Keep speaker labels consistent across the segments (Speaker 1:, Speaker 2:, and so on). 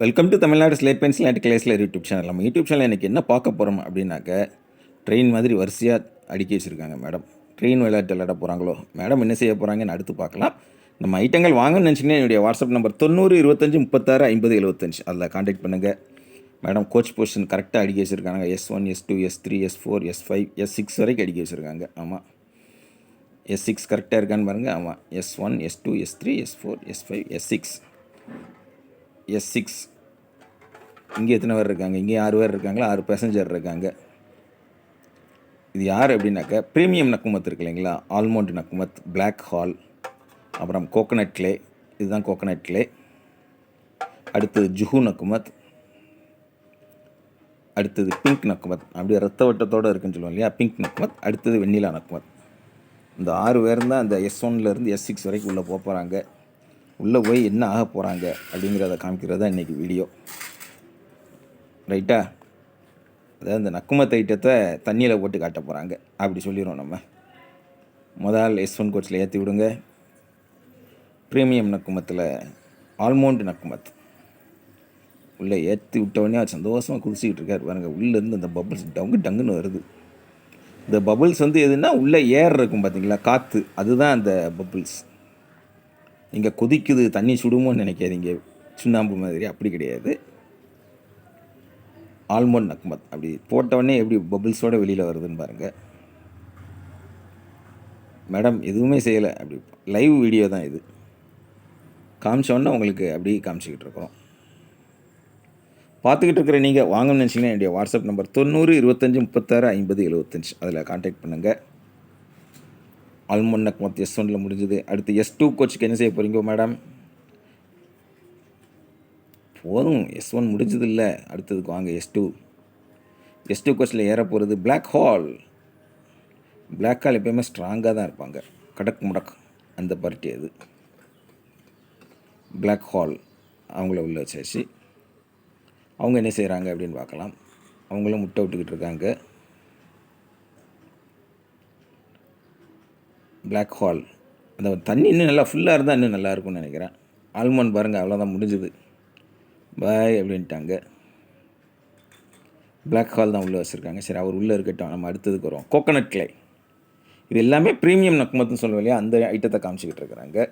Speaker 1: Welcome to Tamil Nadu slate pencil and கிளேஸ்லர் YouTube channel. நம்ம YouTube channel இன்றைக்கி என்ன பார்க்க போகிறோம் அப்படின்னாக்க, ட்ரெயின் மாதிரி வரிசையாக அடுக்கி வச்சுருக்காங்க மேடம். ட்ரெயின் விளையாட்டு விளையாட போகிறாங்களோ மேடம், என்ன செய்ய போகிறாங்கன்னு அடுத்து பார்க்கலாம். நம்ம ஐட்டங்கள் வாங்கணும்னு நினச்சிங்கன்னா என்னுடைய வாட்ஸ்அப் நம்பர் 90 25 36 50 75 அதில் காண்டாக்ட் பண்ணுங்கள் மேடம். கோச் பொசிஷன் கரெக்டாக அடுக்கி வச்சுருக்காங்க. S1 S2 S3 S4 S5 S6 வரைக்கும் அடுக்கி வச்சுருக்காங்க. ஆமாம், S6 கரெக்டாக இருக்கான்னு பாருங்கள். ஆமாம், S1 S2 S3 S4 S5 S6 S6. இங்கே எத்தனை பேர் இருக்காங்க? இங்கே 6 பேர் இருக்காங்களா? 6 பேசஞ்சர் இருக்காங்க. இது யார் அப்படின்னாக்கா, ப்ரீமியம் நக்குமத் இருக்கு இல்லைங்களா, ஆல்மோண்ட் நக்குமத், பிளாக் ஹால், அப்புறம் கோகனட் கிளே, இதுதான் கோகனட் கிளே. அடுத்தது ஜுஹு நக்குமத், அடுத்தது பிங்க் நக்குமத், அப்படியே ரத்த வட்டத்தோடு இருக்குன்னு சொல்லுவோம் இல்லையா, பிங்க் நக்குமத். அடுத்தது வெண்ணிலா நக்குமத். இந்த 6 பேர் தான் அந்த S1லேருந்து S6 வரைக்கும் உள்ளே போக போகிறாங்க. உள்ளே போய் என்ன ஆக போகிறாங்க அப்படிங்கிறத காமிக்கிறதா இன்றைக்கி வீடியோ. ரைட்டா? அதாவது இந்த நக்குமத் ஐட்டத்தை தண்ணியில் போட்டு காட்ட போகிறாங்க அப்படி சொல்லிடுவோம் நம்ம. முதல் S1 கோச்சில் ஏற்றி விடுங்க. ப்ரீமியம் நக்குமத்தில் ஆல்மோண்ட் நக்குமத் உள்ளே ஏற்றி விட்டவொடனே சந்தோஷமாக குதிச்சிக்கிட்டு இருக்கார் பாருங்கள். உள்ளேருந்து அந்த பபுள்ஸ் டங்குன்னு வருது. இந்த பபுள்ஸ் எதுனா உள்ளே ஏர் இருக்கும் பார்த்தீங்களா, காற்று, அதுதான் அந்த பபுள்ஸ். இங்கே கொதிக்குது தண்ணி சுடுமோன்னு நினைக்காதீங்க, சுண்ணாம்பு மாதிரி, அப்படி கிடையாது. ஆல்மோண்ட் நக்குமத் அப்படி போட்டவொடனே எப்படி பபுள்ஸோடு வெளியில் வருதுன்னு பாருங்கள் மேடம். எதுவுமே செய்யலை, அப்படி லைவ் வீடியோ தான் இது. காமிச்சோன்னே உங்களுக்கு அப்படி காமிச்சிக்கிட்டு இருக்கிறோம். பார்த்துக்கிட்டு இருக்கிற நீங்கள் வாங்கணும்னு நினச்சிங்கன்னா என்னுடைய வாட்ஸ்அப் நம்பர் 90 25 36 50 75 அதில் கான்டாக்ட் பண்ணுங்கள். ஆல்மோண்ட் நக்குமத் S1 முடிஞ்சது. அடுத்து S2 கோச்சுக்கு என்ன செய்ய போகிறீங்க மேடம்? போதும், S1 முடிஞ்சது இல்லை, அடுத்ததுக்கு வாங்க S2 கோச்சில் ஏற போகிறது பிளாக் ஹால். பிளாக் ஹால் எப்போயுமே ஸ்ட்ராங்காக தான் இருப்பாங்க, கடக் முடக் அந்த பார்ட்டி அது. பிளாக் ஹால் அவங்கள உள்ள வச்சாச்சு. அவங்க என்ன செய்கிறாங்க அப்படின்னு பார்க்கலாம். அவங்களும் முட்டை விட்டுக்கிட்டு இருக்காங்க. பிளாக் ஹால் அந்த தண்ணி இன்னும் நல்லா ஃபுல்லாக இருந்தால் இன்னும் நல்லாயிருக்கும்னு நினைக்கிறேன். ஆல்மோண்ட் பாருங்கள், அவ்வளோதான், முடிஞ்சுது, பாய் அப்படின்ட்டாங்க. பிளாக் ஹால் தான் உள்ளே வச்சுருக்காங்க. சரி, அவர் உள்ளே இருக்கட்டும், நம்ம அடுத்ததுக்கு வருவோம். கோகனட் கிளே, இது எல்லாமே ப்ரீமியம் நக்குமத்துன்னு சொல்லுவோம் இல்லையா, அந்த ஐட்டத்தை காமிச்சிக்கிட்டு இருக்கிறாங்க.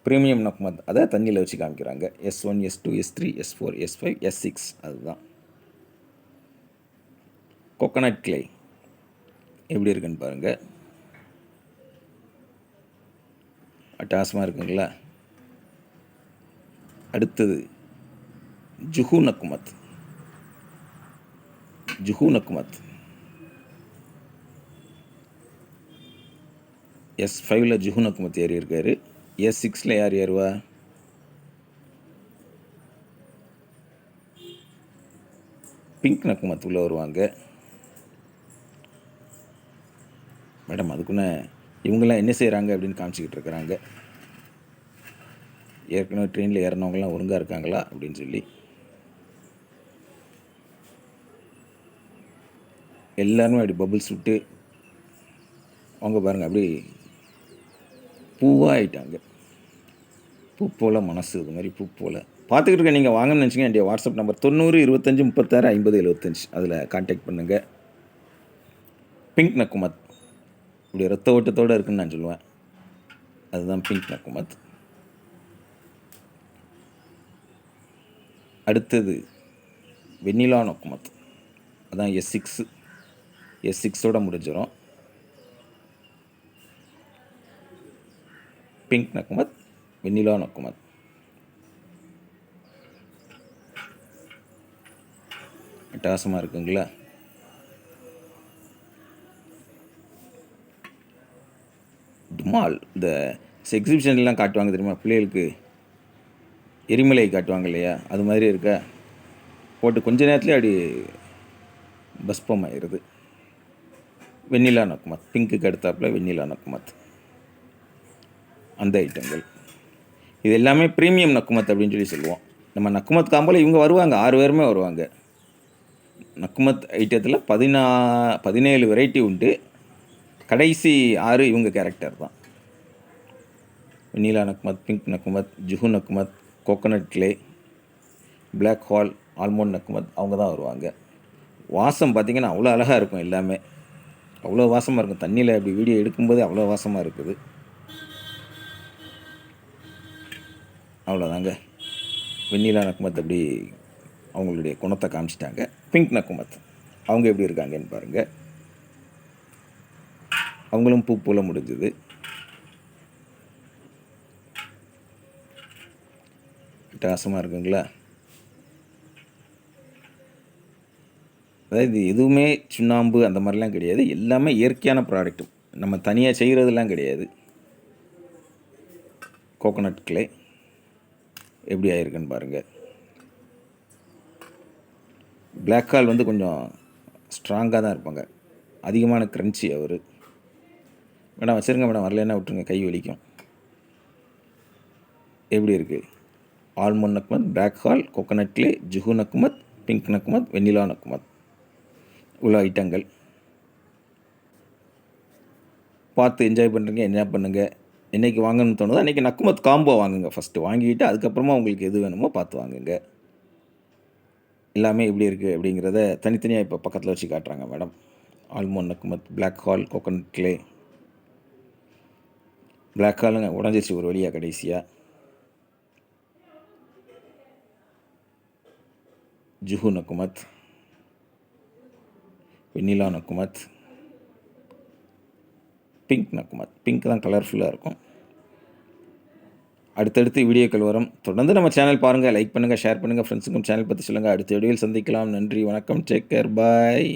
Speaker 1: ப்ரீமியம் நக்குமத் அதை தண்ணியில் வச்சு காமிக்கிறாங்க. S1 S2 S3 S4 S5 S6 அதுதான் கோகனட் கிளே. எப்படி இருக்குன்னு பாருங்கள், அட்டாசமாக இருக்குங்களா. அடுத்தது ஜுஹு நக்குமத். S5 ஜுஹு நக்குமத் ஏறி இருக்காரு. S6 யார் ஏறுவா? பிங்க் நக்குமத் உள்ள வருவாங்க மேடம். அதுக்குன்னே இவங்கெல்லாம் என்ன செய்கிறாங்க அப்படின்னு காமிச்சிக்கிட்டு இருக்கிறாங்க. ஏற்கனவே ட்ரெயினில் ஏறினவங்களாம் ஒழுங்காக இருக்காங்களா அப்படின்னு சொல்லி எல்லாருமே அப்படி பபுள்ஸ் விட்டு அவங்க பாருங்கள், அப்படி பூவாக ஆகிட்டாங்க. பூ போல் மனசு, இது மாதிரி பூ போல். பார்த்துக்கிட்டு இருக்க நீங்கள் வாங்கன்னு நினச்சிங்க என்னுடைய வாட்ஸ்அப் நம்பர் 90 25 36 50 75 அதில் கான்டாக்ட் பண்ணுங்கள். பிங்க் நக்குமத் இப்படி ரத்த ஓட்டத்தோடு இருக்குன்னு நான் சொல்லுவேன், அதுதான் பிங்க் நக்குமத். அடுத்தது வெண்ணிலா நக்குமத், அதான் S6ஓடு முடிஞ்சிடும். பிங்க் நக்குமத், வெண்ணிலா நக்குமத். அட்டகாசமாக இருக்குங்களா. டுமால் இந்த எக்ஸிபிஷன்லாம் காட்டுவாங்க தெரியுமா, பிள்ளைகளுக்கு எரிமலை காட்டுவாங்க இல்லையா, அது மாதிரி இருக்க போட்டு கொஞ்ச நேரத்துலேயே அப்படி பஸ்பம் ஆயிடுது. வெண்ணிலா நக்குமத், பிங்க்குக்கு அடுத்தாப்பில் வெண்ணிலா நக்குமத், அந்த ஐட்டங்கள். இது எல்லாமே ப்ரீமியம் நக்குமத் அப்படின்னு சொல்லி சொல்லுவோம். நம்ம நக்குமத் காம்போல இவங்க வருவாங்க, 6 பேருமே வருவாங்க. நக்குமத் ஐட்டத்தில் 17 வெரைட்டி உண்டு. கடைசி 6 இவங்க கேரக்டர் தான். வெண்ணிலா நக்குமத், பிங்க் நக்குமத், ஜுஹு நக்குமத், coconut clay, black hall, almond நக்குமத் அவங்க தான் வருவாங்க. வாசம் பார்த்திங்கன்னா அவ்வளோ அழகாக இருக்கும். எல்லாமே அவ்வளோ வாசமாக இருக்கும். தண்ணியில் அப்படி வீடியோ எடுக்கும்போது அவ்வளோ வாசமாக இருக்குது. அவ்வளோதாங்க. வெண்ணிலா நக்குமத் அப்படி அவங்களுடைய குணத்தை காமிச்சிட்டாங்க. பிங்க் நக்குமத் அவங்க எப்படி இருக்காங்கன்னு பாருங்கள். அவங்களும் பூ போல முடிஞ்சுது. அட்டகாசமாக இருக்குங்களா? அதாவது எதுவுமே சுண்ணாம்பு அந்த மாதிரிலாம் கிடையாது. எல்லாமே இயற்கையான ப்ராடக்ட்டு. நம்ம தனியாக செய்கிறதுலாம் கிடையாது. கோகோனட் கிளே எப்படி ஆயிருக்குன்னு பாருங்கள். பிளாக் ஹால் வந்து கொஞ்சம் ஸ்ட்ராங்காக தான் இருப்பாங்க. அதிகமான க்ரன்ச்சி அவர். மேடம் வச்சுருங்க மேடம், வரலன்னா விட்டுருங்க, கை வலிக்கும். எப்படி இருக்குது? ஆல்மண்ட் நக்குமத், பிளாக் ஹால், கோகோனட் கிளே, ஜுஹு நக்குமத், பிங்க் நக்குமத், வெண்ணிலா நக்குமத் உள்ள ஐட்டங்கள். பார்த்து என்ஜாய் பண்ணுறீங்க, என்ஜாய் பண்ணுங்கள். என்றைக்கு வாங்கணும்னு தோணுதோ அன்றைக்கி நக்குமத் காம்போ வாங்குங்க. ஃபஸ்ட்டு வாங்கிட்டு அதுக்கப்புறமா உங்களுக்கு எது வேணுமோ பார்த்து வாங்குங்க. எல்லாமே எப்படி இருக்குது அப்படிங்கிறத தனித்தனியாக இப்போ பக்கத்தில் வச்சு காட்டுறாங்க மேடம். ஆல்மோண்ட் நக்குமத், black hall, coconut clay. Black ஹாலுங்க உடஞ்சிச்சு ஒரு வழியாக கடைசியாக. ஜுஹு நக்குமத், வெண்ணிலா நக்குமத், பிங்க் நக்குமத். பிங்க் தான் கலர்ஃபுல்லாக இருக்கும். அடுத்தடுத்து வீடியோக்கள் வரும். தொடர்ந்து நம்ம சேனல் பாருங்கள், லைக் பண்ணுங்கள், ஷேர் பண்ணுங்கள், ஃப்ரெண்ட்ஸுக்கும் சேனல் பற்றி சொல்லுங்கள். அடுத்த வீடியோவில் சந்திக்கலாம். நன்றி, வணக்கம், டேக் கேர், பாய்.